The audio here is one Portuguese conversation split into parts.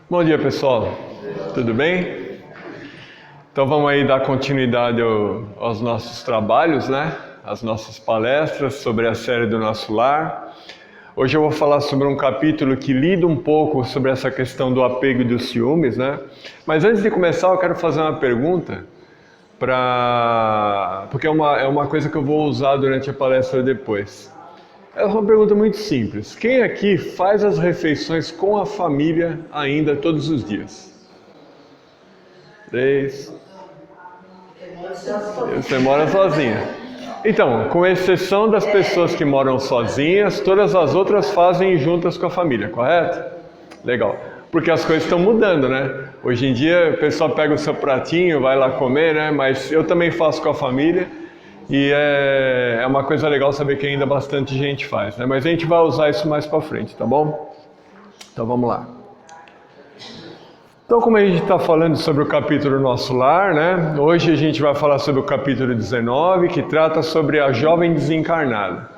Bom dia, pessoal. Tudo bem? Então vamos aí dar continuidade aos nossos trabalhos, né? As nossas palestras sobre a série do Nosso Lar. Hoje eu vou falar sobre um capítulo que lida um pouco sobre essa questão do apego e dos ciúmes, né? Mas antes de começar eu quero fazer uma pergunta, porque é uma coisa que eu vou usar durante a palestra depois. É uma pergunta muito simples. Quem aqui faz as refeições com a família ainda todos os dias? 3. Você mora sozinha. Então, com exceção das pessoas que moram sozinhas, todas as outras fazem juntas com a família, correto? Legal. Porque as coisas estão mudando, né? Hoje em dia o pessoal pega o seu pratinho, vai lá comer, né? Mas eu também faço com a família. E é uma coisa legal saber que ainda bastante gente faz, né? Mas a gente vai usar isso mais pra frente, tá bom? Então vamos lá. Então, como a gente está falando sobre o capítulo Nosso Lar, né? Hoje a gente vai falar sobre o capítulo 19, que trata sobre a jovem desencarnada.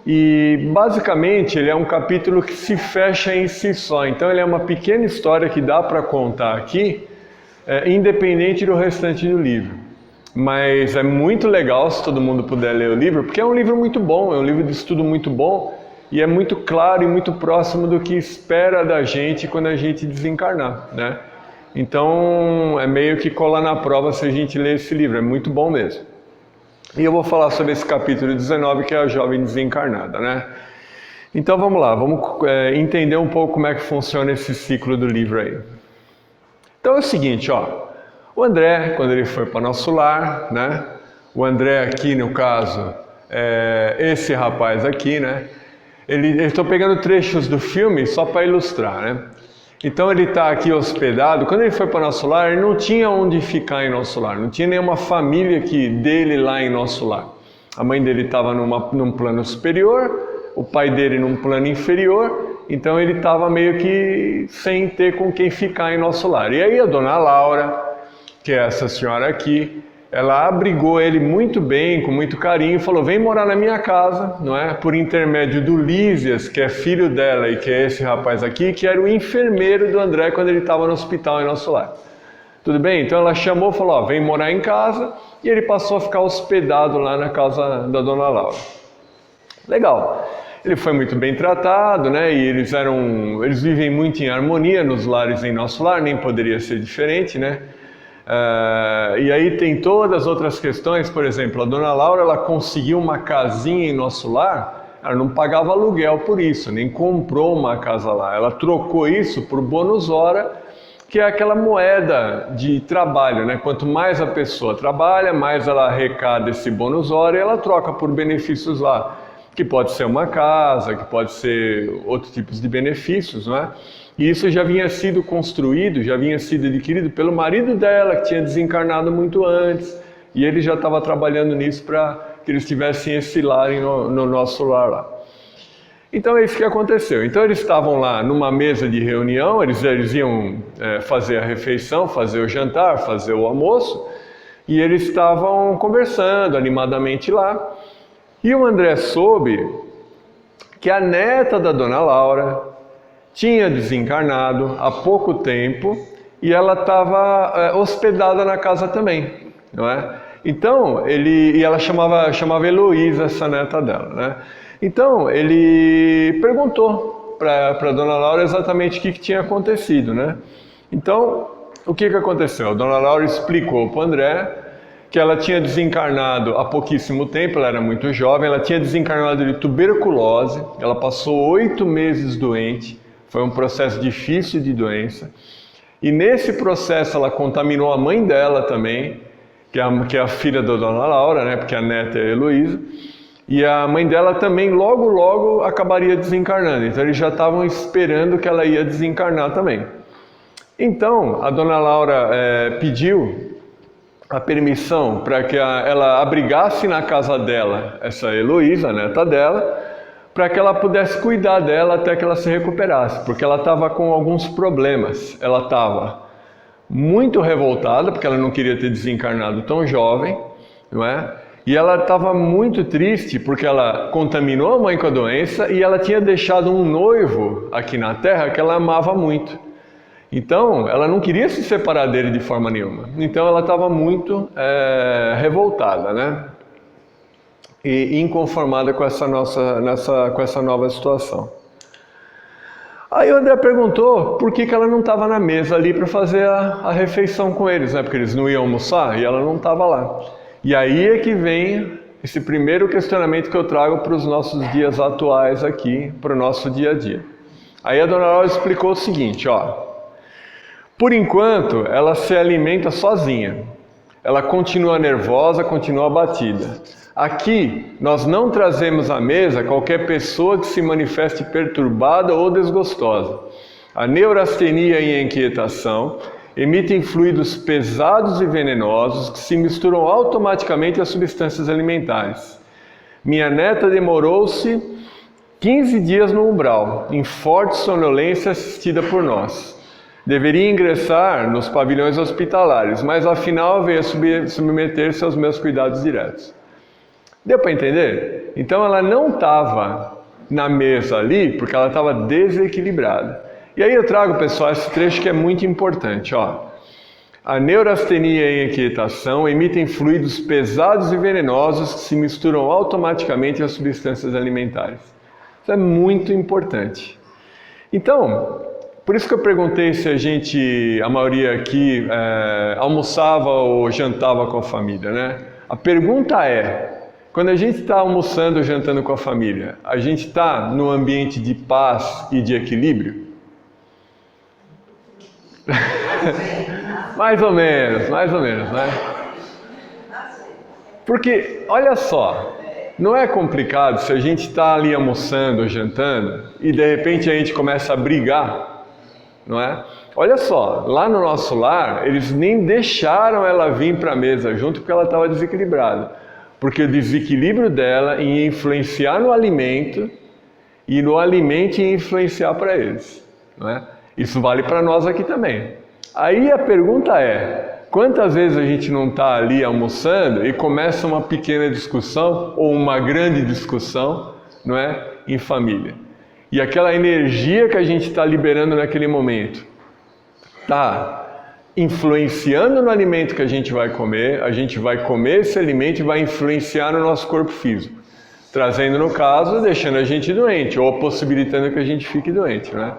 E basicamente ele é um capítulo que se fecha em si só. Então ele é uma pequena história que dá para contar aqui, independente do restante do livro. Mas é muito legal se todo mundo puder ler o livro, porque é um livro muito bom, é um livro de estudo muito bom e é muito claro e muito próximo do que espera da gente quando a gente desencarnar, né? Então é meio que colar na prova se a gente ler esse livro, é muito bom mesmo. E eu vou falar sobre esse capítulo 19, que é a jovem desencarnada, né? Então vamos lá, vamos entender um pouco como é que funciona esse ciclo do livro aí. Então é o seguinte, ó. O André, quando ele foi para Nosso Lar, né? O André aqui, no caso, esse rapaz aqui, né? Estou pegando trechos do filme só para ilustrar, né? Então ele está aqui hospedado. Quando ele foi para Nosso Lar, ele não tinha onde ficar em Nosso Lar. Não tinha nenhuma família dele lá em Nosso Lar. A mãe dele estava num plano superior, o pai dele num plano inferior. Então ele estava meio que sem ter com quem ficar em Nosso Lar. E aí a dona Laura, que é essa senhora aqui, ela abrigou ele muito bem, com muito carinho, e falou, vem morar na minha casa, não é? Por intermédio do Lísias, que é filho dela e que é esse rapaz aqui, que era o enfermeiro do André quando ele estava no hospital em Nosso Lar. Tudo bem? Então ela chamou e falou, ó, vem morar em casa, e ele passou a ficar hospedado lá na casa da dona Laura. Legal. Ele foi muito bem tratado, né? E eles vivem muito em harmonia nos lares em Nosso Lar, nem poderia ser diferente, né? E aí tem todas as outras questões, por exemplo, a dona Laura, ela conseguiu uma casinha em Nosso Lar, ela não pagava aluguel por isso, nem comprou uma casa lá, ela trocou isso por bônus hora, que é aquela moeda de trabalho, né? Quanto mais a pessoa trabalha, mais ela arrecada esse bônus hora e ela troca por benefícios lá, que pode ser uma casa, que pode ser outros tipos de benefícios, não é? E isso já vinha sido construído, já vinha sido adquirido pelo marido dela, que tinha desencarnado muito antes, e ele já estava trabalhando nisso para que eles tivessem esse lar no Nosso Lar lá. Então é isso que aconteceu. Então eles estavam lá numa mesa de reunião, eles iam fazer a refeição, fazer o jantar, fazer o almoço, e eles estavam conversando animadamente lá. E o André soube que a neta da dona Laura tinha desencarnado há pouco tempo e ela estava hospedada na casa também, não é? Então, ela chamava Heloísa, essa neta dela, né? Então, ele perguntou para a dona Laura exatamente o que tinha acontecido, né? Então, o que aconteceu? A dona Laura explicou para o André que ela tinha desencarnado há pouquíssimo tempo, ela era muito jovem, ela tinha desencarnado de tuberculose, ela passou 8 meses doente, foi um processo difícil de doença, e nesse processo ela contaminou a mãe dela também, que é a filha da dona Laura, né, porque a neta é a Heloísa, e a mãe dela também logo acabaria desencarnando, então eles já estavam esperando que ela ia desencarnar também. Então a dona Laura pediu a permissão para que ela abrigasse na casa dela essa Heloísa, a neta dela, para que ela pudesse cuidar dela até que ela se recuperasse, porque ela estava com alguns problemas. Ela estava muito revoltada, porque ela não queria ter desencarnado tão jovem, não é? E ela estava muito triste, porque ela contaminou a mãe com a doença e ela tinha deixado um noivo aqui na Terra que ela amava muito. Então, ela não queria se separar dele de forma nenhuma. Então, ela estava muito revoltada, né? E inconformada com essa nova situação. Aí o André perguntou por que ela não estava na mesa ali para fazer a refeição com eles, né? Porque eles não iam almoçar e ela não estava lá. E aí é que vem esse primeiro questionamento que eu trago para os nossos dias atuais aqui, para o nosso dia a dia. Aí a Dona Aurora explicou o seguinte, ó. Por enquanto, ela se alimenta sozinha. Ela continua nervosa, continua abatida. Aqui, nós não trazemos à mesa qualquer pessoa que se manifeste perturbada ou desgostosa. A neurastenia e a inquietação emitem fluidos pesados e venenosos que se misturam automaticamente às substâncias alimentares. Minha neta demorou-se 15 dias no umbral, em forte sonolência assistida por nós. Deveria ingressar nos pavilhões hospitalares, mas afinal veio submeter-se aos meus cuidados diretos. Deu para entender? Então ela não estava na mesa ali porque ela estava desequilibrada. E aí eu trago, pessoal, esse trecho que é muito importante, ó. A neurastenia e a inquietação emitem fluidos pesados e venenosos que se misturam automaticamente às substâncias alimentares. Isso é muito importante. Então, por isso que eu perguntei se a maioria aqui, almoçava ou jantava com a família, né? A pergunta é, quando a gente está almoçando ou jantando com a família, a gente está no ambiente de paz e de equilíbrio? Mais ou menos, né? Porque, olha só, não é complicado se a gente está ali almoçando ou jantando e de repente a gente começa a brigar, não é? Olha só, lá no nosso lar, eles nem deixaram ela vir para a mesa junto porque ela estava desequilibrada. Porque o desequilíbrio dela ia influenciar no alimento e no alimento ia influenciar para eles, não é? Isso vale para nós aqui também. Aí a pergunta é, quantas vezes a gente não está ali almoçando e começa uma pequena discussão ou uma grande discussão, não é? Em família. E aquela energia que a gente está liberando naquele momento está influenciando no alimento que a gente vai comer esse alimento e vai influenciar no nosso corpo físico, trazendo, no caso, deixando a gente doente ou possibilitando que a gente fique doente, né?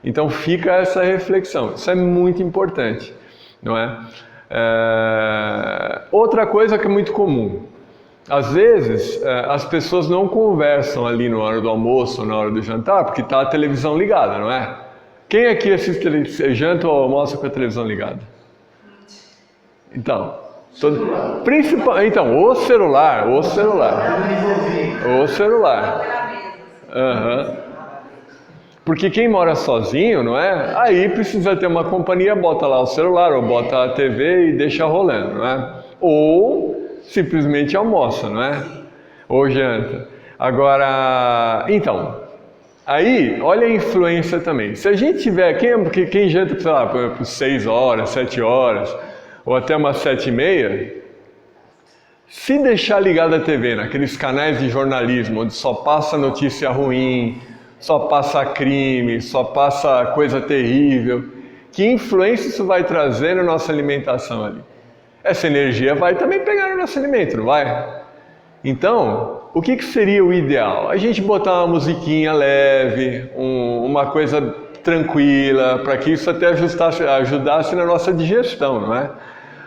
Então fica essa reflexão, isso é muito importante, não é? Outra coisa que é muito comum, às vezes as pessoas não conversam ali na hora do almoço ou na hora do jantar porque está a televisão ligada, não é? Quem aqui assiste janta ou almoça com a televisão ligada? Então, o celular. Uhum. Porque quem mora sozinho, não é? Aí precisa ter uma companhia, bota lá o celular ou bota a TV e deixa rolando, não é? Ou simplesmente almoça, não é? Ou janta. Agora, então, aí, olha a influência também. Se a gente tiver, quem janta, sei lá, por 6 horas, 7 horas, ou até umas 7h30, se deixar ligada a TV, naqueles canais de jornalismo, onde só passa notícia ruim, só passa crime, só passa coisa terrível, que influência isso vai trazer na nossa alimentação ali? Essa energia vai também pegar no nosso alimento, não vai? Então, o que seria o ideal? A gente botar uma musiquinha leve, uma coisa tranquila, para que isso até ajudasse na nossa digestão, não é?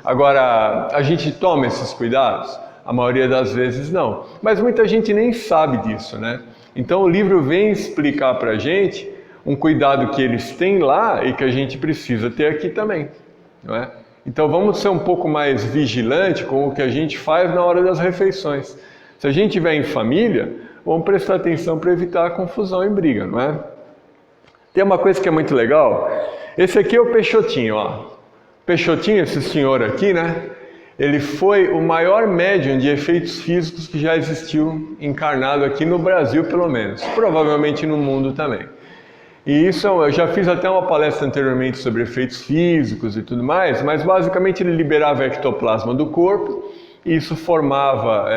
Agora, a gente toma esses cuidados? A maioria das vezes não. Mas muita gente nem sabe disso, né? Então o livro vem explicar para a gente um cuidado que eles têm lá e que a gente precisa ter aqui também, não é? Então vamos ser um pouco mais vigilante com o que a gente faz na hora das refeições. Se a gente estiver em família, vamos prestar atenção para evitar a confusão e briga, não é? Tem uma coisa que é muito legal. Esse aqui é o Peixotinho, ó. Peixotinho, esse senhor aqui, né? Ele foi o maior médium de efeitos físicos que já existiu encarnado aqui no Brasil, pelo menos. Provavelmente no mundo também. E isso, eu já fiz até uma palestra anteriormente sobre efeitos físicos e tudo mais, mas basicamente ele liberava ectoplasma do corpo e isso formava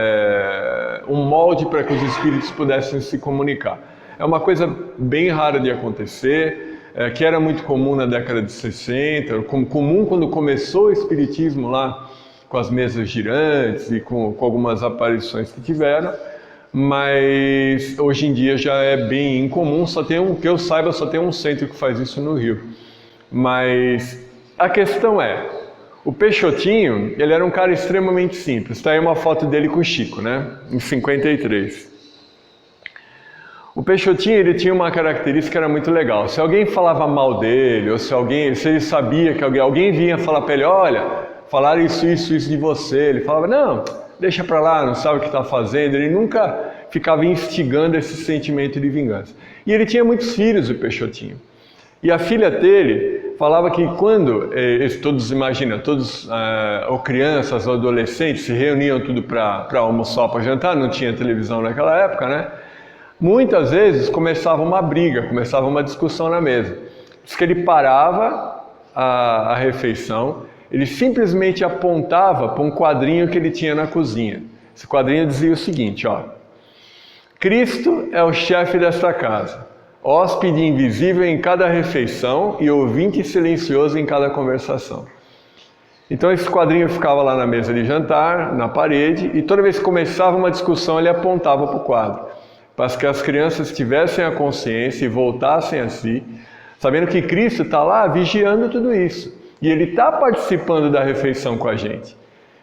um molde para que os espíritos pudessem se comunicar. É uma coisa bem rara de acontecer, que era muito comum na década de 60, comum quando começou o espiritismo lá, com as mesas girantes e com algumas aparições que tiveram, mas hoje em dia já é bem incomum, que eu saiba, só tem um centro que faz isso no Rio. Mas a questão é, o Peixotinho, ele era um cara extremamente simples. Está aí uma foto dele com o Chico, né? Em 53. O Peixotinho, ele tinha uma característica que era muito legal. Se alguém falava mal dele, ou se ele sabia que alguém vinha falar para ele, olha, falaram isso de você, ele falava, não, deixa para lá, não sabe o que está fazendo. Ele nunca ficava instigando esse sentimento de vingança. E ele tinha muitos filhos, o Peixotinho. E a filha dele falava que quando ou crianças ou adolescentes se reuniam tudo para almoçar, para jantar, não tinha televisão naquela época, né? Muitas vezes começava uma briga, começava uma discussão na mesa. Diz que ele parava a refeição, ele simplesmente apontava para um quadrinho que ele tinha na cozinha. Esse quadrinho dizia o seguinte, ó: Cristo é o chefe desta casa, hóspede invisível em cada refeição e ouvinte silencioso em cada conversação. Então esse quadrinho ficava lá na mesa de jantar, na parede, e toda vez que começava uma discussão ele apontava para o quadro, para que as crianças tivessem a consciência e voltassem a si, sabendo que Cristo está lá vigiando tudo isso. E Ele está participando da refeição com a gente.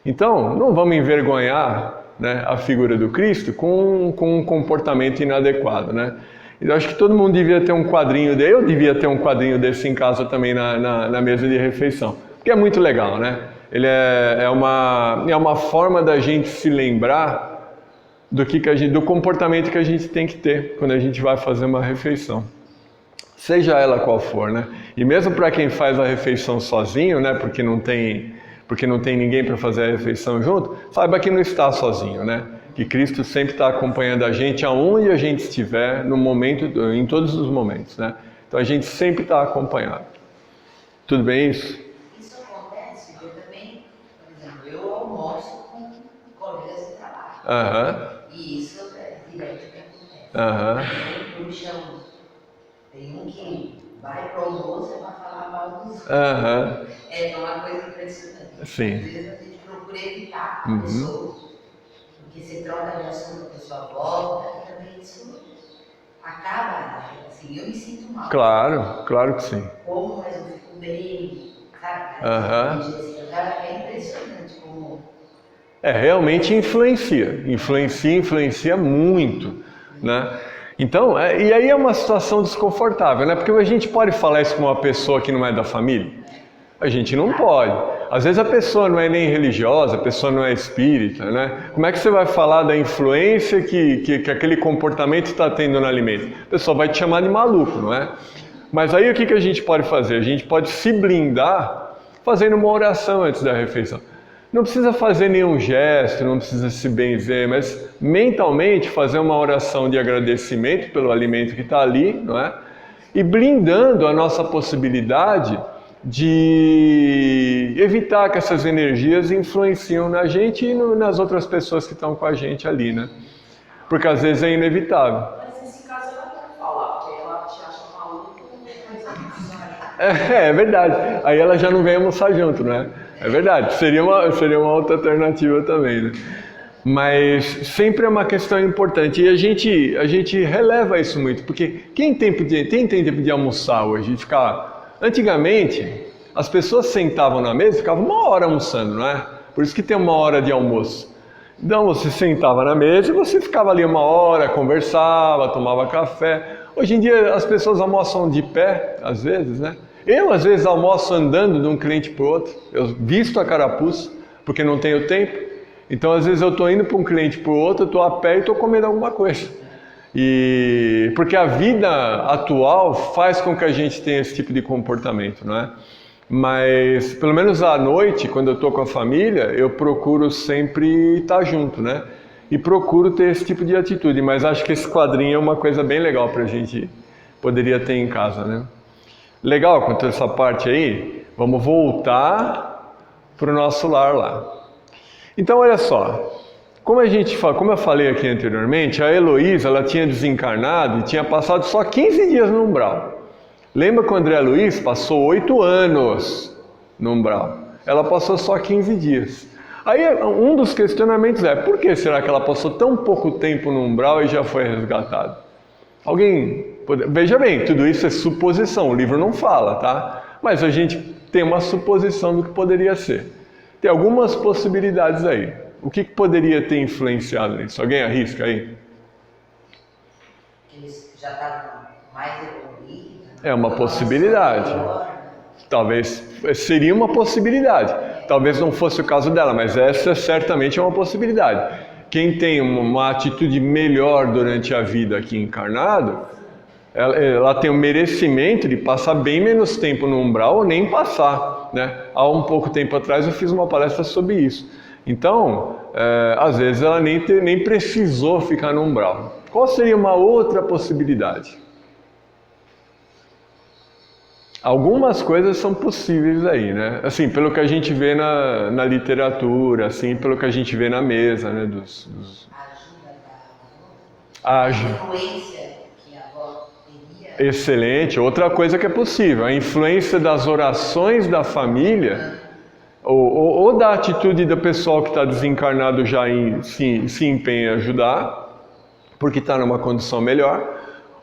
Então, não vamos envergonhar, né, a figura do Cristo com um comportamento inadequado, né? Eu acho que todo mundo devia ter um quadrinho dele. Eu devia ter um quadrinho desse em casa também na mesa de refeição. Porque é muito legal, né? Ele é uma forma da gente se lembrar do comportamento que a gente tem que ter quando a gente vai fazer uma refeição, seja ela qual for, né? E mesmo para quem faz a refeição sozinho, né? Porque não tem ninguém para fazer a refeição junto, saiba que não está sozinho, né? Que Cristo sempre está acompanhando a gente aonde a gente estiver, no momento, em todos os momentos, né? Então a gente sempre está acompanhado. Tudo bem isso? Isso acontece, eu também, por exemplo, eu almoço com colegas de trabalho. E isso é direto que acontece. No chão, tem um que vai para o almoço para falar mal dos outros. É uma coisa impressionante. Sim. Às vezes a gente procura evitar a pessoa, porque você troca de assunto, a pessoa volta, e também isso acaba, assim, eu me sinto mal. Claro que sim. Como, mas eu fico bem, sabe? É impressionante como... Realmente influencia muito, né? Então, e aí é uma situação desconfortável, né? Porque a gente pode falar isso com uma pessoa que não é da família? A gente não pode. Às vezes a pessoa não é nem religiosa, a pessoa não é espírita, né? Como é que você vai falar da influência que aquele comportamento está tendo no alimento? A pessoa vai te chamar de maluco, não é? Mas aí o que a gente pode fazer? A gente pode se blindar fazendo uma oração antes da refeição. Não precisa fazer nenhum gesto, não precisa se benzer, mas mentalmente fazer uma oração de agradecimento pelo alimento que está ali, não é? E blindando a nossa possibilidade de evitar que essas energias influenciam na gente e nas outras pessoas que estão com a gente ali, né? Porque às vezes é inevitável. Mas nesse caso ela pode falar, porque ela te acha maluco, não tem mais almoçar. É verdade. Aí ela já não vem almoçar junto, né? É verdade. Seria uma outra alternativa também, né? Mas sempre é uma questão importante. E a gente releva isso muito, porque quem tem tempo de almoçar hoje? Antigamente, as pessoas sentavam na mesa e ficavam uma hora almoçando, não é? Por isso que tem uma hora de almoço. Então você sentava na mesa e você ficava ali uma hora, conversava, tomava café. Hoje em dia as pessoas almoçam de pé, às vezes, né? Eu às vezes almoço andando de um cliente para o outro. Eu visto a carapuça, porque não tenho tempo. Então às vezes eu estou indo para um cliente para o outro, eu estou a pé e estou comendo alguma coisa. Porque a vida atual faz com que a gente tenha esse tipo de comportamento, não é? Mas, pelo menos à noite, quando eu estou com a família, eu procuro sempre estar junto, né? E procuro ter esse tipo de atitude. Mas acho que esse quadrinho é uma coisa bem legal para a gente poderia ter em casa, né? Legal quanto essa parte aí? Vamos voltar para o nosso lar lá. Então, olha só. Como eu falei aqui anteriormente, a Heloísa, ela tinha desencarnado e tinha passado só 15 dias no umbral. Lembra que o André Luiz passou 8 anos no umbral? Ela passou só 15 dias. Aí um dos questionamentos é, por que será que ela passou tão pouco tempo no umbral e já foi resgatada? Alguém... Veja bem, tudo isso é suposição, o livro não fala, tá? Mas a gente tem uma suposição do que poderia ser. Tem algumas possibilidades aí. O que poderia ter influenciado nisso? Alguém arrisca aí? Eles já estavam mais evoluídos. É uma possibilidade. Talvez seria uma possibilidade. Talvez não fosse o caso dela, mas essa certamente é uma possibilidade. Quem tem uma atitude melhor durante a vida aqui encarnado, ela tem o merecimento de passar bem menos tempo no umbral ou nem passar, né? Há um pouco tempo atrás eu fiz uma palestra sobre isso. Então, às vezes ela nem precisou ficar no umbral. Qual seria uma outra possibilidade? Algumas coisas são possíveis aí, né? Assim, pelo que a gente vê na literatura, assim, pelo que a gente vê na mesa, né? A influência que a avó teria. Excelente. Outra coisa que é possível, a influência das orações da família ou da atitude do pessoal que está desencarnado já se empenha em ajudar, porque está numa condição melhor,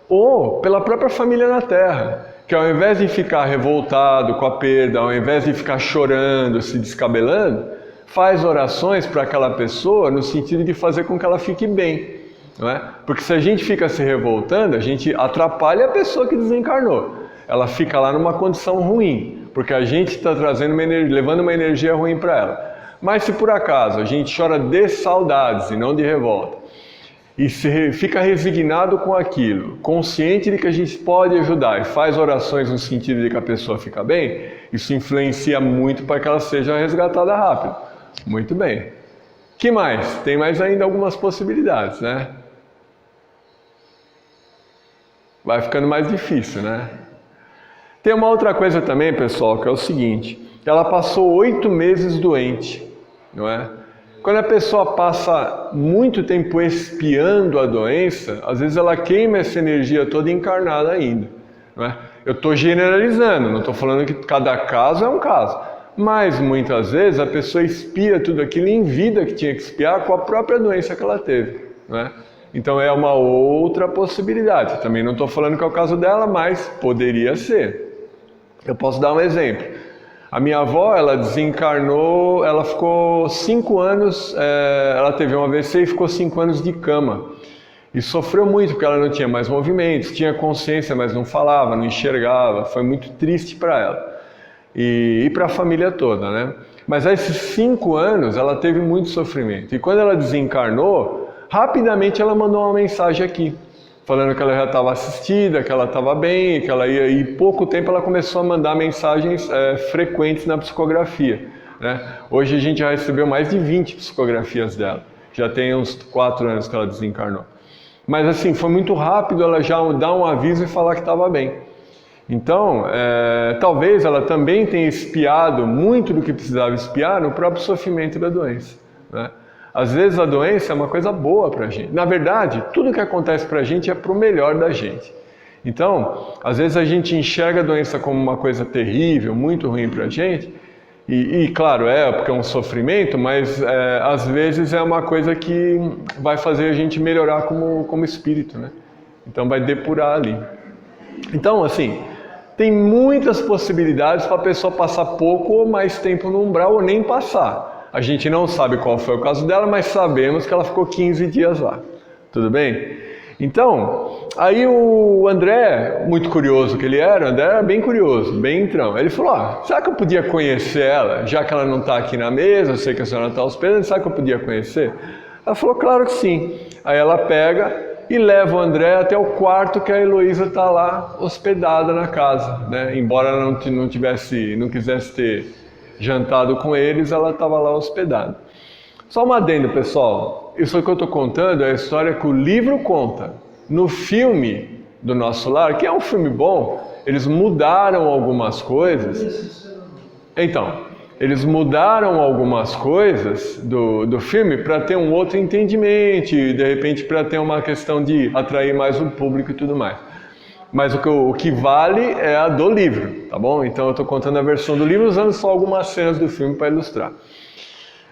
ou pela própria família na Terra, que ao invés de ficar revoltado com a perda, ao invés de ficar chorando, se descabelando, faz orações para aquela pessoa no sentido de fazer com que ela fique bem. Não é? Porque se a gente fica se revoltando, a gente atrapalha a pessoa que desencarnou. Ela fica lá numa condição ruim, porque a gente está levando uma energia ruim para ela. Mas se por acaso a gente chora de saudades e não de revolta, e fica resignado com aquilo, consciente de que a gente pode ajudar e faz orações no sentido de que a pessoa fica bem, isso influencia muito para que ela seja resgatada rápido. Muito bem. Que mais? Tem mais ainda algumas possibilidades, né? Vai ficando mais difícil, né? Tem uma outra coisa também, pessoal, que é o seguinte. Ela passou 8 meses doente, não é? Quando a pessoa passa muito tempo expiando a doença, às vezes ela queima essa energia toda encarnada ainda, não é? Eu estou generalizando, não estou falando que cada caso é um caso. Mas muitas vezes a pessoa expia tudo aquilo em vida que tinha que expiar com a própria doença que ela teve, não é? Então é uma outra possibilidade. Também não estou falando que é o caso dela, mas poderia ser. Eu posso dar um exemplo. A minha avó, ela desencarnou, ela ficou 5 anos, ela teve um AVC e ficou 5 anos de cama. E sofreu muito porque ela não tinha mais movimentos, tinha consciência, mas não falava, não enxergava. Foi muito triste para ela. E para a família toda, né? Mas esses 5 anos ela teve muito sofrimento. E quando ela desencarnou, rapidamente ela mandou uma mensagem aqui, falando que ela já estava assistida, que ela estava bem, que ela ia... E pouco tempo ela começou a mandar mensagens frequentes na psicografia, né? Hoje a gente já recebeu mais de 20 psicografias dela. Já tem uns 4 anos que ela desencarnou. Mas assim, foi muito rápido ela já dar um aviso e falar que estava bem. Então, talvez ela também tenha expiado muito do que precisava expiar no próprio sofrimento da doença, né? Às vezes a doença é uma coisa boa para a gente. Na verdade, tudo que acontece para a gente é para o melhor da gente. Então, às vezes a gente enxerga a doença como uma coisa terrível, muito ruim para a gente. E claro, porque é um sofrimento, mas às vezes é uma coisa que vai fazer a gente melhorar como espírito, né? Então vai depurar ali. Então, assim, tem muitas possibilidades para a pessoa passar pouco ou mais tempo no umbral ou nem passar. A gente não sabe qual foi o caso dela, mas sabemos que ela ficou 15 dias lá. Tudo bem? Então, aí o André, muito curioso que ele era, o André era bem curioso, bem entrão. Ele falou, será que eu podia conhecer ela? Já que ela não está aqui na mesa, eu sei que a senhora está hospedando, será que eu podia conhecer? Ela falou, claro que sim. Aí ela pega e leva o André até o quarto que a Heloísa está lá hospedada na casa, né? Embora ela não quisesse ter jantado com eles, ela estava lá hospedada. Só uma adendo, pessoal. Isso que eu estou contando é a história que o livro conta. No filme do Nosso Lar, que é um filme bom, eles mudaram algumas coisas. Então, eles mudaram algumas coisas do filme para ter um outro entendimento, e de repente para ter uma questão de atrair mais o público e tudo mais. Mas o que vale é a do livro, tá bom? Então eu estou contando a versão do livro usando só algumas cenas do filme para ilustrar.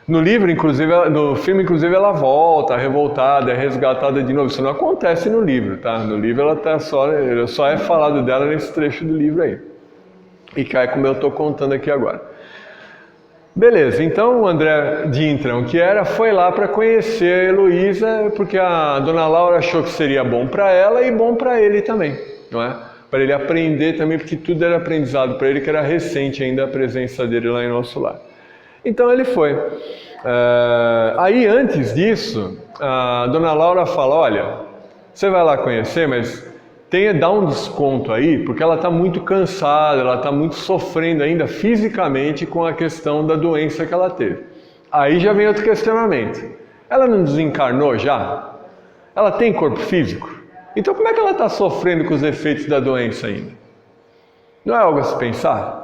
No livro, inclusive, no filme, inclusive, ela volta revoltada, é resgatada de novo. Isso não acontece no livro, tá? No livro ela tá só é falado dela nesse trecho do livro aí. E cai como eu estou contando aqui agora. Beleza, então o André de Intrão, que foi lá para conhecer a Heloísa, porque a dona Laura achou que seria bom para ela e bom para ele também, não é? Para ele aprender também, porque tudo era aprendizado para ele, que era recente ainda a presença dele lá em nosso lar. Então ele foi. Aí antes disso, a dona Laura fala, olha, você vai lá conhecer, mas dá um desconto aí, porque ela está muito cansada, ela está muito sofrendo ainda fisicamente com a questão da doença que ela teve. Aí já vem outro questionamento. Ela não desencarnou já? Ela tem corpo físico? Então como é que ela está sofrendo com os efeitos da doença ainda? Não é algo a se pensar?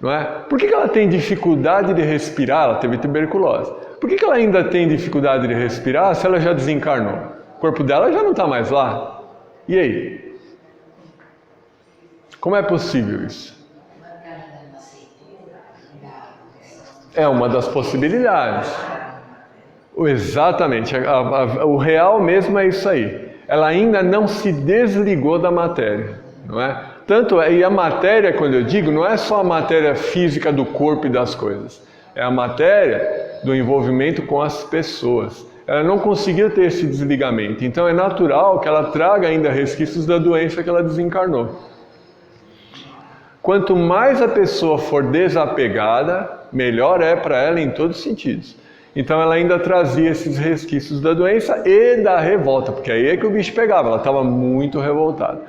Não é? Por que ela tem dificuldade de respirar? Ela teve tuberculose. Por que ela ainda tem dificuldade de respirar se ela já desencarnou? O corpo dela já não está mais lá. E aí? Como é possível isso? É uma das possibilidades. Exatamente. O real mesmo é isso aí. Ela ainda não se desligou da matéria, não é? E a matéria, quando eu digo, não é só a matéria física do corpo e das coisas. É a matéria do envolvimento com as pessoas. Ela não conseguiu ter esse desligamento. Então é natural que ela traga ainda resquícios da doença que ela desencarnou. Quanto mais a pessoa for desapegada, melhor é para ela em todos os sentidos. Então ela ainda trazia esses resquícios da doença e da revolta, porque aí é que o bicho pegava, ela estava muito revoltada.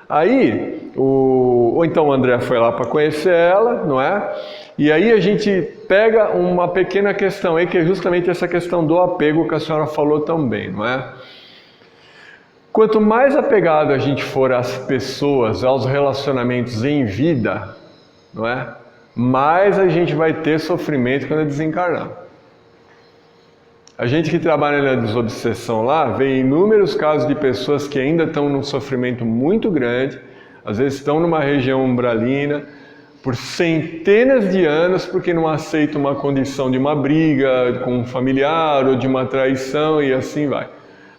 Aí, ou então o André foi lá para conhecer ela, não é? E aí a gente pega uma pequena questão aí, que é justamente essa questão do apego que a senhora falou também, não é? Quanto mais apegado a gente for às pessoas, aos relacionamentos em vida, não é? Mais a gente vai ter sofrimento quando desencarnar. A gente que trabalha na desobsessão lá, vê inúmeros casos de pessoas que ainda estão num sofrimento muito grande, às vezes estão numa região umbralina, por centenas de anos, porque não aceitam uma condição de uma briga com um familiar ou de uma traição e assim vai.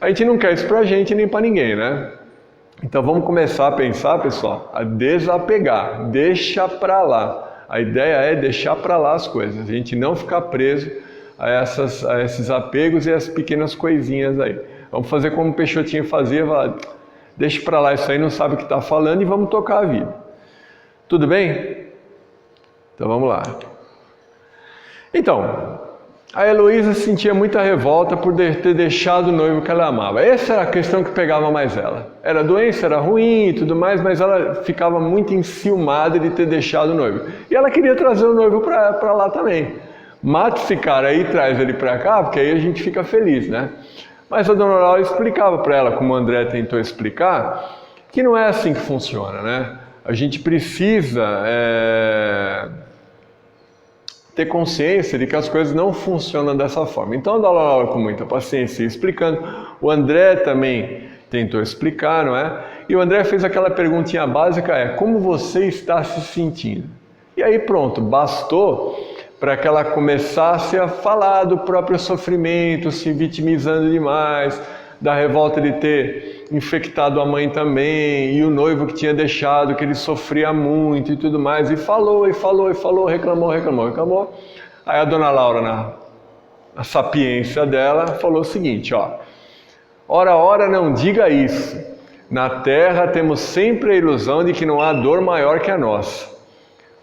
A gente não quer isso pra gente nem pra ninguém, né? Então vamos começar a pensar, pessoal, a desapegar, deixa pra lá. A ideia é deixar pra lá as coisas, a gente não ficar preso a esses apegos e as pequenas coisinhas aí. Vamos fazer como o Peixotinho fazia, falar, deixa pra lá isso aí, não sabe o que está falando e vamos tocar a vida. Tudo bem? Então vamos lá. Então, a Heloísa sentia muita revolta por ter deixado o noivo que ela amava. Essa era a questão que pegava mais ela. Era doença, era ruim e tudo mais, mas ela ficava muito enciumada de ter deixado o noivo. E ela queria trazer o noivo para lá também. Mata esse cara aí, traz ele para cá, porque aí a gente fica feliz, né? Mas a dona Laura explicava para ela, como o André tentou explicar, que não é assim que funciona, né? A gente precisa ter consciência de que as coisas não funcionam dessa forma. Então a dona Laura, com muita paciência, explicando, o André também tentou explicar, não é? E o André fez aquela perguntinha básica, como você está se sentindo? E aí pronto, bastou para que ela começasse a falar do próprio sofrimento, se vitimizando demais, da revolta de ter infectado a mãe também, e o noivo que tinha deixado, que ele sofria muito e tudo mais, e falou, reclamou. Aí a dona Laura, na sapiência dela, falou o seguinte, ora, não diga isso. Na Terra temos sempre a ilusão de que não há dor maior que a nossa.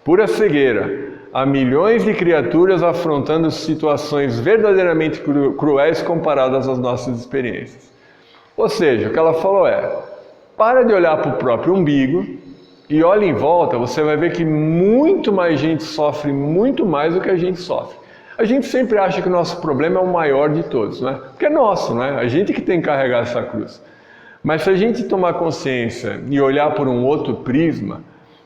Pura cegueira. Há milhões de criaturas afrontando situações verdadeiramente cruéis comparadas às nossas experiências. Ou seja, o que ela falou para de olhar para o próprio umbigo e olha em volta, você vai ver que muito mais gente sofre muito mais do que a gente sofre. A gente sempre acha que o nosso problema é o maior de todos, não é? Porque é nosso, não é? A gente que tem que carregar essa cruz. Mas se a gente tomar consciência e olhar por um outro prisma,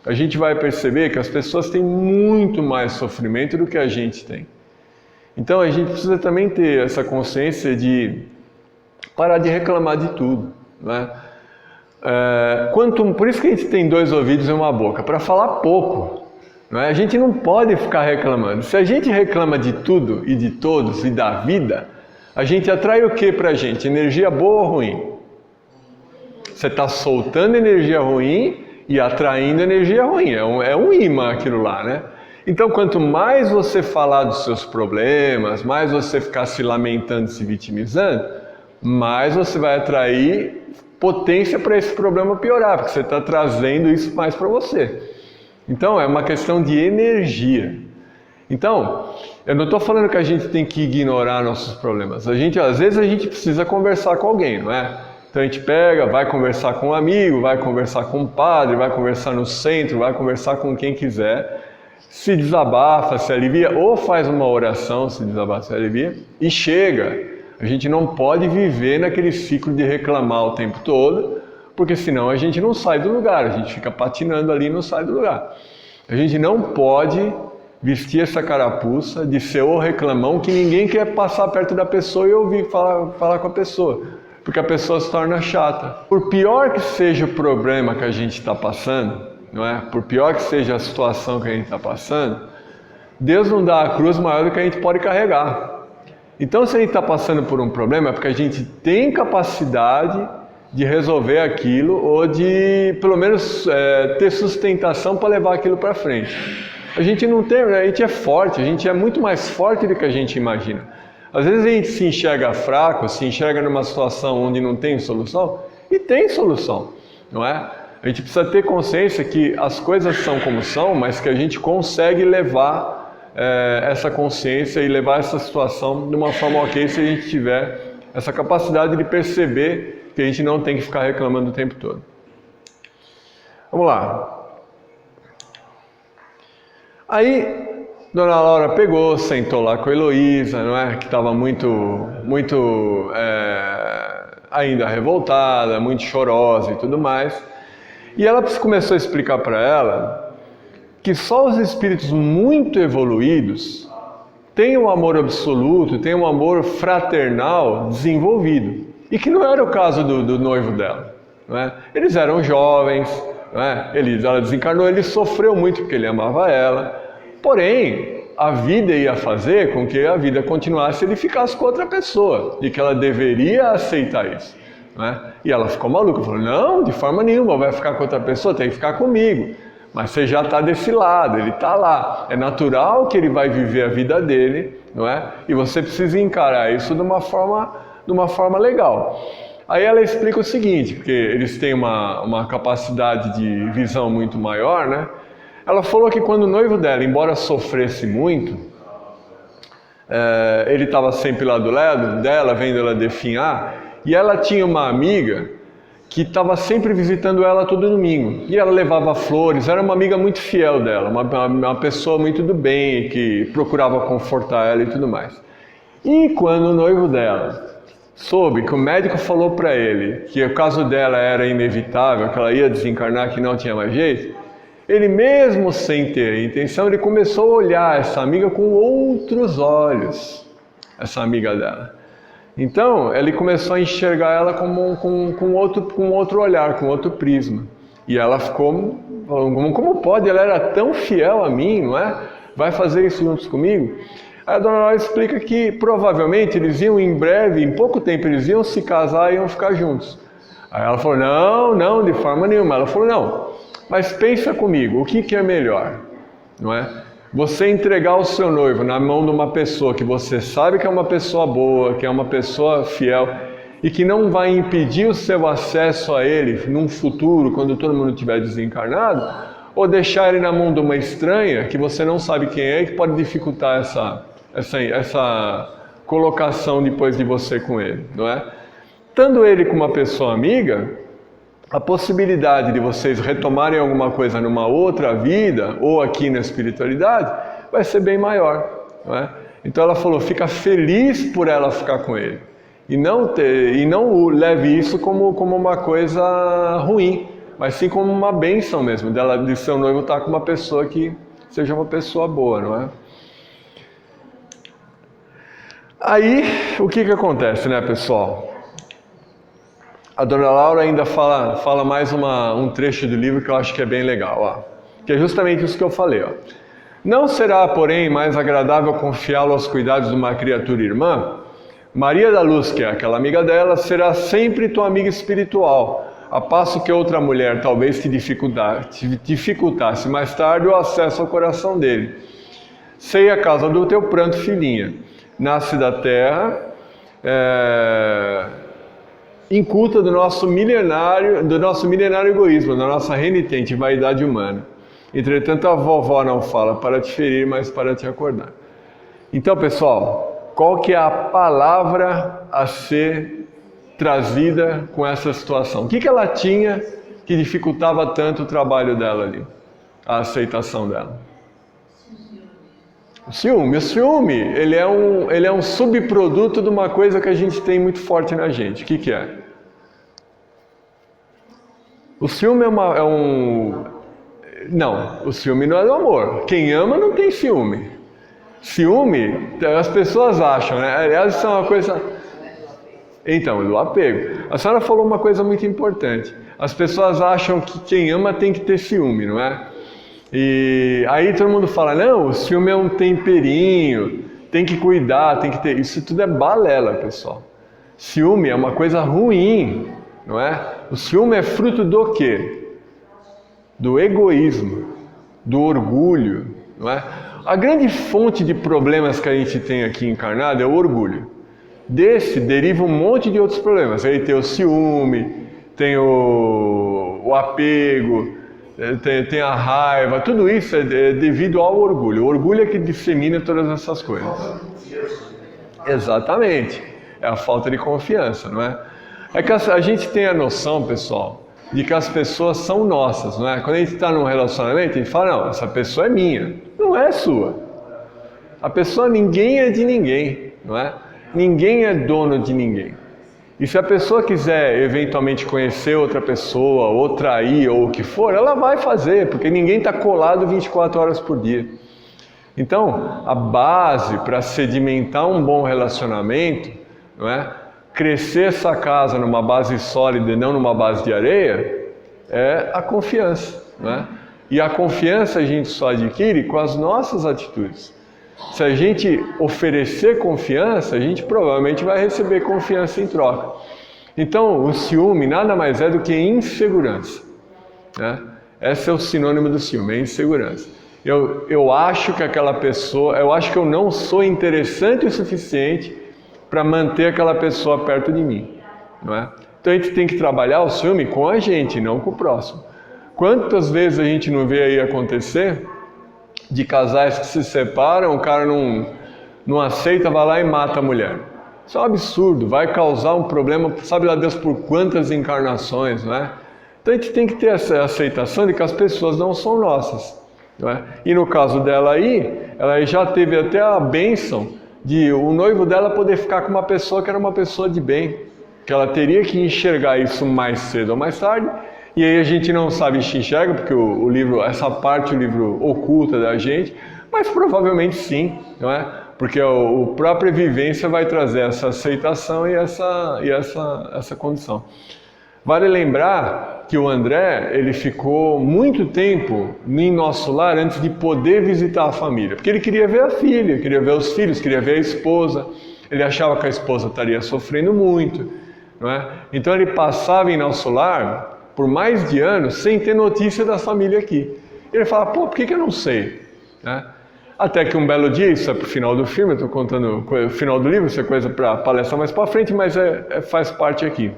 a gente vai perceber que as pessoas têm muito mais sofrimento do que a gente tem. Então a gente precisa também ter essa consciência de parar de reclamar de tudo, né? Por isso que a gente tem 2 ouvidos e uma boca, para falar pouco. Não é? A gente não pode ficar reclamando. Se a gente reclama de tudo e de todos e da vida, a gente atrai o que para a gente? Energia boa ou ruim? Você está soltando energia ruim e atraindo energia ruim. É um imã aquilo lá, né? Então, quanto mais você falar dos seus problemas, mais você ficar se lamentando, se vitimizando, mais você vai atrair potência para esse problema piorar, porque você está trazendo isso mais para você. Então, é uma questão de energia. Então, eu não estou falando que a gente tem que ignorar nossos problemas. Às vezes a gente precisa conversar com alguém, não é? Então a gente pega, vai conversar com um amigo, vai conversar com um padre, vai conversar no centro, vai conversar com quem quiser, se desabafa, se alivia, ou faz uma oração, se desabafa, se alivia, e chega. A gente não pode viver naquele ciclo de reclamar o tempo todo, porque senão a gente não sai do lugar, a gente fica patinando ali e não sai do lugar. A gente não pode vestir essa carapuça de ser o reclamão que ninguém quer passar perto da pessoa e ouvir falar com a pessoa, porque a pessoa se torna chata. Por pior que seja o problema que a gente está passando, não é? Por pior que seja a situação que a gente está passando, Deus não dá a cruz maior do que a gente pode carregar. Então, se a gente está passando por um problema, é porque a gente tem capacidade de resolver aquilo ou de, pelo menos, ter sustentação para levar aquilo para frente. A gente não tem, a gente é forte, a gente é muito mais forte do que a gente imagina. Às vezes a gente se enxerga fraco, se enxerga numa situação onde não tem solução, e tem solução, não é? A gente precisa ter consciência que as coisas são como são, mas que a gente consegue levar essa consciência e levar essa situação de uma forma ok se a gente tiver essa capacidade de perceber que a gente não tem que ficar reclamando o tempo todo. Vamos lá. Aí, Dona Laura pegou, sentou lá com a Heloísa, não é? Que estava muito ainda revoltada, muito chorosa e tudo mais. E ela começou a explicar para ela que só os espíritos muito evoluídos têm um amor absoluto, têm um amor fraternal desenvolvido. E que não era o caso do noivo dela. Não é? Eles eram jovens, não é? Ela desencarnou, ele sofreu muito porque ele amava ela. Porém, a vida ia fazer com que a vida continuasse e ele ficasse com outra pessoa. E que ela deveria aceitar isso. Não é? E ela ficou maluca, falou, não, de forma nenhuma, vai ficar com outra pessoa, tem que ficar comigo. Mas você já está desse lado, ele está lá. É natural que ele vai viver a vida dele, não é? E você precisa encarar isso de uma forma legal. Aí ela explica o seguinte, porque eles têm uma capacidade de visão muito maior, né? Ela falou que quando o noivo dela, embora sofresse muito, ele estava sempre lá do lado dela, vendo ela definhar, e ela tinha uma amiga que estava sempre visitando ela todo domingo. E ela levava flores, era uma amiga muito fiel dela, uma pessoa muito do bem, que procurava confortar ela e tudo mais. E quando o noivo dela soube que o médico falou para ele que o caso dela era inevitável, que ela ia desencarnar, que não tinha mais jeito, ele mesmo sem ter intenção, ele começou a olhar essa amiga com outros olhos, essa amiga dela. Então, ele começou a enxergar ela com outro olhar, com outro prisma. E ela ficou, como pode? Ela era tão fiel a mim, não é? Vai fazer isso juntos comigo? Aí a Dona Laura explica que provavelmente eles iam em breve, em pouco tempo, eles iam se casar e iam ficar juntos. Aí ela falou, não, de forma nenhuma. Ela falou, não, mas pensa comigo, o que é melhor, não é? Você entregar o seu noivo na mão de uma pessoa que você sabe que é uma pessoa boa, que é uma pessoa fiel e que não vai impedir o seu acesso a ele num futuro, quando todo mundo estiver desencarnado, ou deixar ele na mão de uma estranha que você não sabe quem é e que pode dificultar essa colocação depois de você com ele, não é? Estando ele com uma pessoa amiga, a possibilidade de vocês retomarem alguma coisa numa outra vida ou aqui na espiritualidade vai ser bem maior, não é? Então ela falou, fica feliz por ela ficar com ele e não leve isso como uma coisa ruim, mas sim como uma bênção mesmo de seu noivo estar com uma pessoa que seja uma pessoa boa, não é? Aí, o que acontece, né, pessoal? a dona Laura ainda fala mais um trecho do livro que eu acho que é bem legal, ó, que é justamente isso que eu falei. Ó. Não será, porém, mais agradável confiá-lo aos cuidados de uma criatura irmã? Maria da Luz, que é aquela amiga dela, será sempre tua amiga espiritual, a passo que outra mulher talvez te dificultasse mais tarde o acesso ao coração dele. Sei a causa do teu pranto, filhinha. Nasce da terra, inculta do nosso milenário egoísmo, da nossa renitente vaidade humana. Entretanto, a vovó não fala para te ferir, mas para te acordar. Então, pessoal, qual que é a palavra a ser trazida com essa situação? O que ela tinha que dificultava tanto o trabalho dela ali? A aceitação dela. O ciúme, ele é um subproduto de uma coisa que a gente tem muito forte na gente. O que é? O ciúme Não, o ciúme não é do amor. Quem ama não tem ciúme. Ciúme, as pessoas acham, né? Aliás, isso é uma coisa... Então, é do apego. A senhora falou uma coisa muito importante. As pessoas acham que quem ama tem que ter ciúme, não é? E aí todo mundo fala, não, o ciúme é um temperinho, tem que cuidar, tem que ter... Isso tudo é balela, pessoal. Ciúme é uma coisa ruim, não é? O ciúme é fruto do quê? Do egoísmo, do orgulho, não é? A grande fonte de problemas que a gente tem aqui encarnado é o orgulho. Desse deriva um monte de outros problemas. Aí tem o ciúme, tem o apego, tem a raiva, tudo isso é devido ao orgulho. O orgulho é que dissemina todas essas coisas. Exatamente. É a falta de confiança, não é? É que a gente tem a noção, pessoal, de que as pessoas são nossas, não é? Quando a gente está num relacionamento, a gente fala, não, essa pessoa é minha. Não é sua. A pessoa, ninguém é de ninguém, não é? Ninguém é dono de ninguém. E se a pessoa quiser eventualmente conhecer outra pessoa, ou trair, ou o que for, ela vai fazer, porque ninguém está colado 24 horas por dia. Então, a base para sedimentar um bom relacionamento, não é? Crescer essa casa numa base sólida e não numa base de areia, é a confiança, não é? E a confiança a gente só adquire com as nossas atitudes. Se a gente oferecer confiança, a gente provavelmente vai receber confiança em troca. Então, o ciúme nada mais é do que insegurança, né? Esse é o sinônimo do ciúme, é insegurança. Eu acho que aquela pessoa, eu acho que eu não sou interessante o suficiente para manter aquela pessoa perto de mim, não é? Então a gente tem que trabalhar o ciúme com a gente, não com o próximo. Quantas vezes a gente não vê aí acontecer de casais que se separam, o cara não aceita, vai lá e mata a mulher. Isso é um absurdo, vai causar um problema, sabe lá Deus por quantas encarnações, não é? Então a gente tem que ter essa aceitação de que as pessoas não são nossas, não é? E no caso dela aí, ela já teve até a bênção de o noivo dela poder ficar com uma pessoa que era uma pessoa de bem, que ela teria que enxergar isso mais cedo ou mais tarde, e aí a gente não sabe se enxerga, porque o livro, essa parte o livro oculta da gente, mas provavelmente sim, não é? Porque a própria vivência vai trazer essa aceitação e essa condição. Vale lembrar que o André, ele ficou muito tempo em nosso lar antes de poder visitar a família, porque ele queria ver a filha, queria ver os filhos, queria ver a esposa, ele achava que a esposa estaria sofrendo muito, não é? Então ele passava em nosso lar por mais de anos sem ter notícia da família aqui. Ele fala, pô, por que eu não sei? Né? Até que um belo dia, isso é para o final do filme, eu estou contando o final do livro, isso é coisa para palestrar mais para frente, mas faz parte aqui.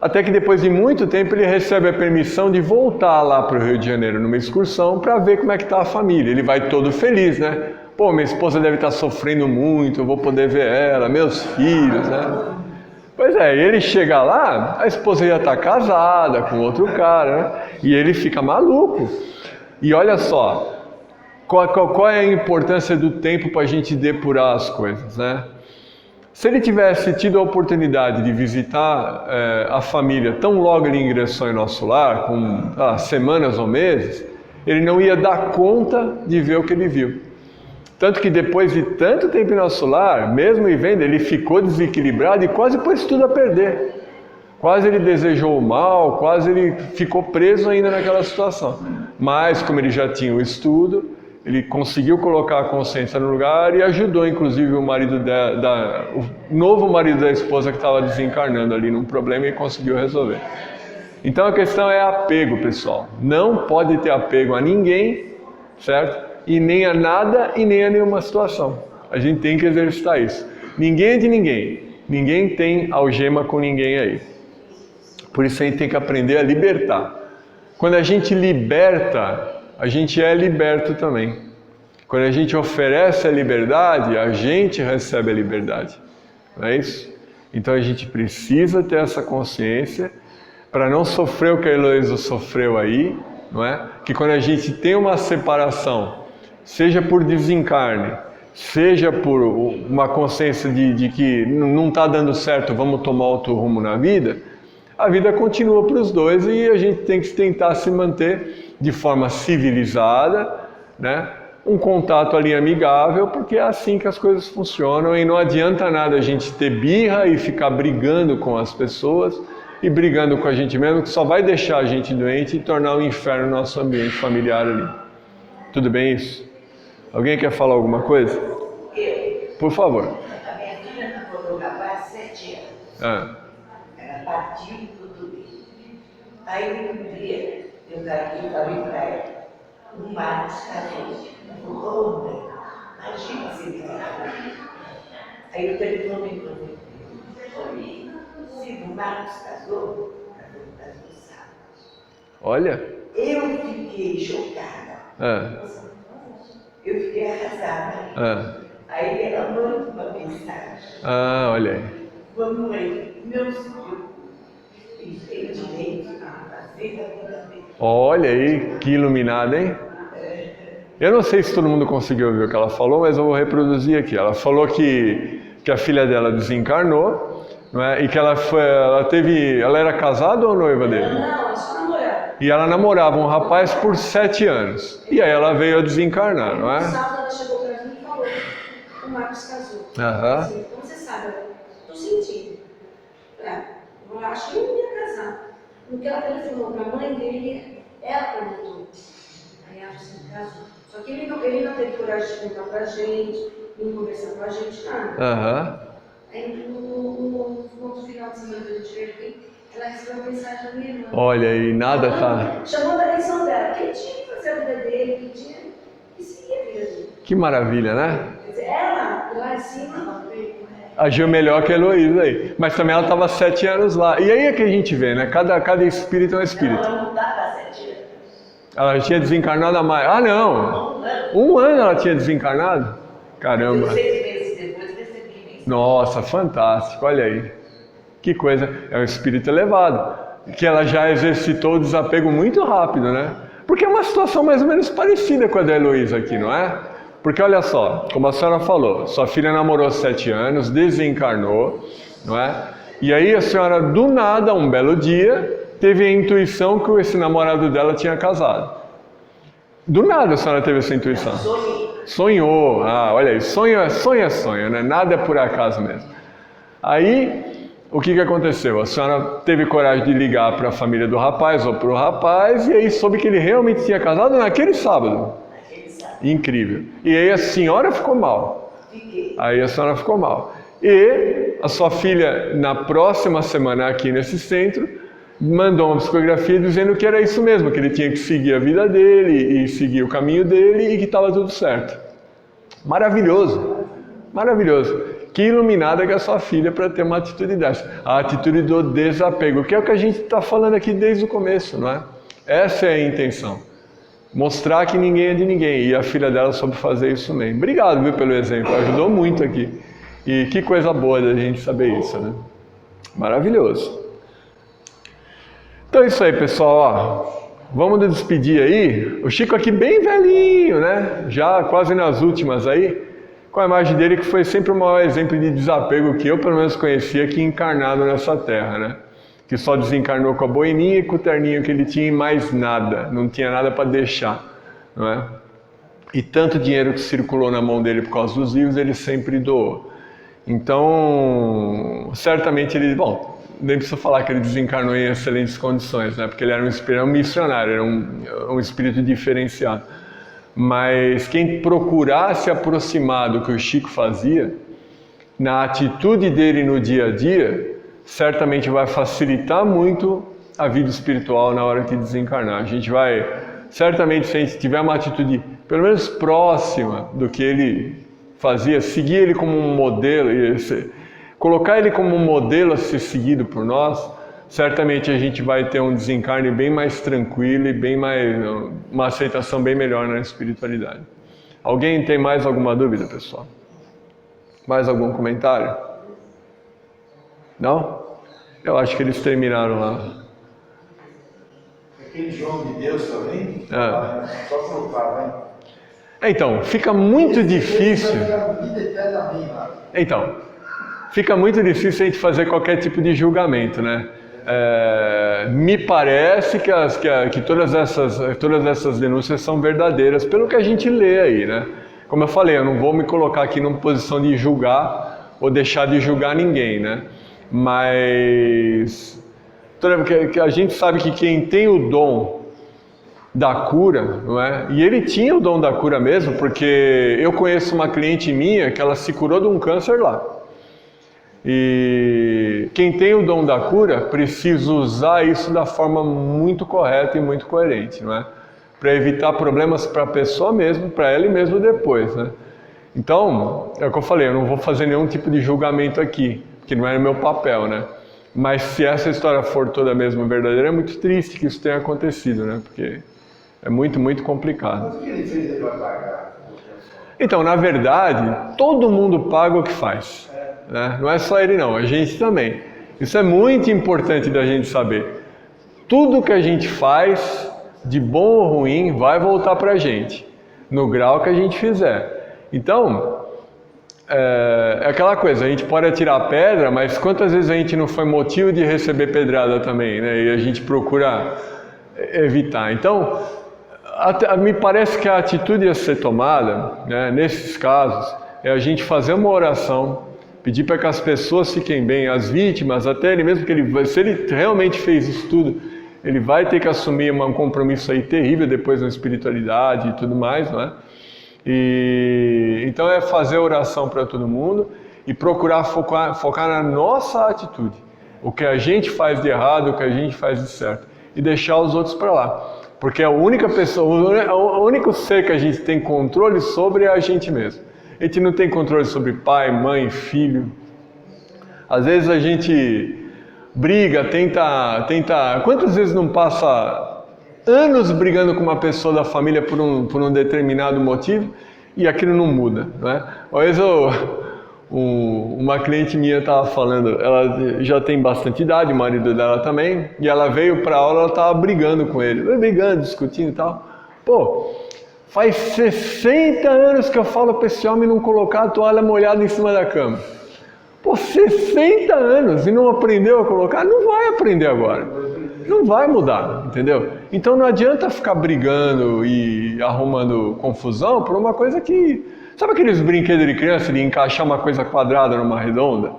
Até que depois de muito tempo ele recebe a permissão de voltar lá para o Rio de Janeiro numa excursão para ver como é que está a família. Ele vai todo feliz, né? Pô, minha esposa deve estar sofrendo muito, eu vou poder ver ela, meus filhos, né? Pois é, ele chega lá, a esposa já está casada com outro cara, né? E ele fica maluco. E olha só, qual é a importância do tempo para a gente depurar as coisas, né? Se ele tivesse tido a oportunidade de visitar a família tão logo ele ingressou em nosso lar, com semanas ou meses, ele não ia dar conta de ver o que ele viu. Tanto que depois de tanto tempo em nosso lar, mesmo em venda, ele ficou desequilibrado e quase pôs tudo a perder. Quase ele desejou o mal, quase ele ficou preso ainda naquela situação. Mas, como ele já tinha o estudo, ele conseguiu colocar a consciência no lugar e ajudou, inclusive, o marido o novo marido da esposa que estava desencarnando ali num problema e conseguiu resolver. Então a questão é apego, pessoal. Não pode ter apego a ninguém, certo? E nem a nada e nem a nenhuma situação. A gente tem que exercitar isso. Ninguém é de ninguém. Ninguém tem algema com ninguém aí. Por isso a gente tem que aprender a libertar. Quando a gente liberta, a gente é liberto também. Quando a gente oferece a liberdade, a gente recebe a liberdade. Não é isso? Então a gente precisa ter essa consciência para não sofrer o que a Heloísa sofreu aí, não é? Que quando a gente tem uma separação, seja por desencarne, seja por uma consciência de que não está dando certo, vamos tomar outro rumo na vida, a vida continua para os dois e a gente tem que tentar se manter de forma civilizada, né? Um contato ali amigável, porque é assim que as coisas funcionam e não adianta nada a gente ter birra e ficar brigando com as pessoas e brigando com a gente mesmo, que só vai deixar a gente doente e tornar um inferno no nosso ambiente familiar ali. Tudo bem isso? Alguém quer falar alguma coisa? Eu. Por favor. A minha filha namorou o rapaz há 7 anos. Ela partiu tudo bem. Aí um dia, eu falei para ela, o Marcos casou. Ela falou, oh, imagina se ele casou. Aí o telefone para mim. Se o Marcos casou, casou sábado. Olha. Eu fiquei chocada. Eu fiquei arrasada. Aí ela mandou uma mensagem. Olha aí. Mamãe, meu filho tem direito a fazer a vida dele. Olha aí, que iluminada, hein? Eu não sei se todo mundo conseguiu ouvir o que ela falou, mas eu vou reproduzir aqui. Ela falou que a filha dela desencarnou, não é? E que ela era casada ou noiva dele? Não, só namorava. E ela namorava um rapaz por 7 anos. E aí ela veio a desencarnar, não é? No sábado ela chegou pra mim e falou, o Marcos casou. Assim, como você sabe, eu tô sentindo. Eu acho que eu não ia casar. Porque ela telefonou pra mãe dele, ela perguntou. Aí ela disse que casou. Só que ele não teve coragem de contar pra gente, nem conversar com a gente, nada. Aí no final de semana que a gente veio aqui, ela recebeu uma mensagem da minha irmã. Olha aí, nada tá. Chamando a atenção dela, que ele tinha que fazer a vida dele, que tinha que seguir a vida dele. Que maravilha, né? Quer dizer, ela, lá em cima, agiu melhor que a Heloísa aí. Mas também ela estava 7 anos lá. E aí é que a gente vê, né? Cada espírito é um espírito. Ela não estava 7 anos. Ela tinha desencarnado há mais. Ah, não! 1 ano ela tinha desencarnado? Caramba! 6 meses depois recebi isso. Nossa, fantástico, olha aí. Que coisa. É um espírito elevado. Que ela já exercitou o desapego muito rápido, né? Porque é uma situação mais ou menos parecida com a da Heloísa aqui, não é? Porque olha só, como a senhora falou, sua filha namorou 7 anos, desencarnou, não é? E aí a senhora, do nada, um belo dia, teve a intuição que esse namorado dela tinha casado. Do nada a senhora teve essa intuição. Sonhou. Ah, olha aí, sonho é sonho, né? Nada é por acaso mesmo. Aí, o que aconteceu? A senhora teve coragem de ligar para a família do rapaz ou para o rapaz e aí soube que ele realmente tinha casado naquele sábado. Incrível. E aí a senhora ficou mal. Aí a senhora ficou mal. E a sua filha, na próxima semana aqui nesse centro, mandou uma psicografia dizendo que era isso mesmo, que ele tinha que seguir a vida dele e seguir o caminho dele e que estava tudo certo. Maravilhoso. Maravilhoso. Que iluminada que é a sua filha para ter uma atitude dessa. A atitude do desapego, que é o que a gente está falando aqui desde o começo, não é? Essa é a intenção. Mostrar que ninguém é de ninguém. E a filha dela soube fazer isso mesmo. Obrigado, viu, pelo exemplo. Ajudou muito aqui. E que coisa boa da gente saber isso, né? Maravilhoso. Então é isso aí, pessoal. Ó, vamos nos despedir aí. O Chico aqui bem velhinho, né? Já quase nas últimas aí. Com a imagem dele que foi sempre o maior exemplo de desapego que eu, pelo menos, conhecia aqui encarnado nessa terra, né? Que só desencarnou com a boininha e com o terninho que ele tinha e mais nada, não tinha nada para deixar, não é? E tanto dinheiro que circulou na mão dele por causa dos livros, ele sempre doou. Então, certamente ele, bom, nem precisa falar que ele desencarnou em excelentes condições, né? Porque ele era um missionário, era um espírito diferenciado. Mas quem procurar se aproximar do que o Chico fazia, na atitude dele no dia a dia, certamente vai facilitar muito a vida espiritual na hora que desencarnar. A gente vai, certamente, se a gente tiver uma atitude pelo menos próxima do que ele fazia, seguir ele como um modelo, colocar ele como um modelo a ser seguido por nós, certamente a gente vai ter um desencarne bem mais tranquilo e uma aceitação bem melhor na espiritualidade. Alguém tem mais alguma dúvida, pessoal? Mais algum comentário? Não? Eu acho que eles terminaram lá. Aquele João de Deus também? Só provar, né? Então, fica muito difícil. Então, fica muito difícil a gente fazer qualquer tipo de julgamento, né? Me parece que todas essas denúncias são verdadeiras, pelo que a gente lê aí, né? Como eu falei, eu não vou me colocar aqui numa posição de julgar ou deixar de julgar ninguém, né? Mas que a gente sabe que quem tem o dom da cura, não é? E ele tinha o dom da cura mesmo, porque eu conheço uma cliente minha que ela se curou de um câncer lá. E quem tem o dom da cura precisa usar isso da forma muito correta e muito coerente, não é? Para evitar problemas para a pessoa mesmo, para ela e mesmo depois, né? Então, é o que eu falei, eu não vou fazer nenhum tipo de julgamento aqui, que não é meu papel, né? Mas se essa história for toda mesmo verdadeira, é muito triste que isso tenha acontecido, né? Porque é muito, muito complicado. Mas o que ele fez, ele vai pagar? Então, na verdade, todo mundo paga o que faz, né? Não é só ele não, a gente também. Isso é muito importante da gente saber. Tudo que a gente faz, de bom ou ruim, vai voltar para a gente, no grau que a gente fizer. Então, é aquela coisa, a gente pode atirar pedra, mas quantas vezes a gente não foi motivo de receber pedrada também, né? E a gente procura evitar. Então, me parece que a atitude a ser tomada, né, nesses casos, é a gente fazer uma oração, pedir para que as pessoas fiquem bem, as vítimas, até ele mesmo, se ele realmente fez isso tudo, ele vai ter que assumir um compromisso aí terrível depois na espiritualidade e tudo mais, não é? E então é fazer oração para todo mundo e procurar focar na nossa atitude, o que a gente faz de errado, o que a gente faz de certo, e deixar os outros para lá, porque a única pessoa, o único ser que a gente tem controle sobre é a gente mesmo. A gente não tem controle sobre pai, mãe, filho. Às vezes a gente briga, tenta... Quantas vezes não passa anos brigando com uma pessoa da família por um determinado motivo e aquilo não muda, não é? Uma vez uma cliente minha estava falando, ela já tem bastante idade, o marido dela também, e ela veio para aula, ela estava brigando com ele, brigando, discutindo e tal. Pô, faz 60 anos que eu falo para esse homem não colocar a toalha molhada em cima da cama. Pô, 60 anos e não aprendeu a colocar? Não vai aprender agora. Não vai mudar, entendeu? Então não adianta ficar brigando e arrumando confusão por uma coisa que... Sabe aqueles brinquedos de criança de encaixar uma coisa quadrada numa redonda?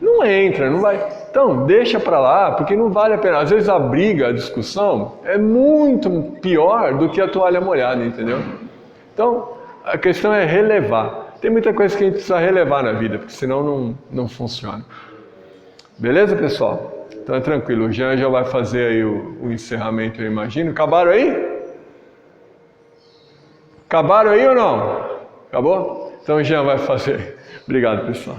Não entra, não vai... Então, deixa pra lá, porque não vale a pena. Às vezes a briga, a discussão é muito pior do que a toalha molhada, entendeu? Então, a questão é relevar. Tem muita coisa que a gente precisa relevar na vida, porque senão não funciona. Beleza, pessoal? Então é tranquilo, o Jean já vai fazer aí o encerramento, eu imagino. Acabaram aí? Acabaram aí ou não? Acabou? Então o Jean vai fazer. Obrigado, pessoal.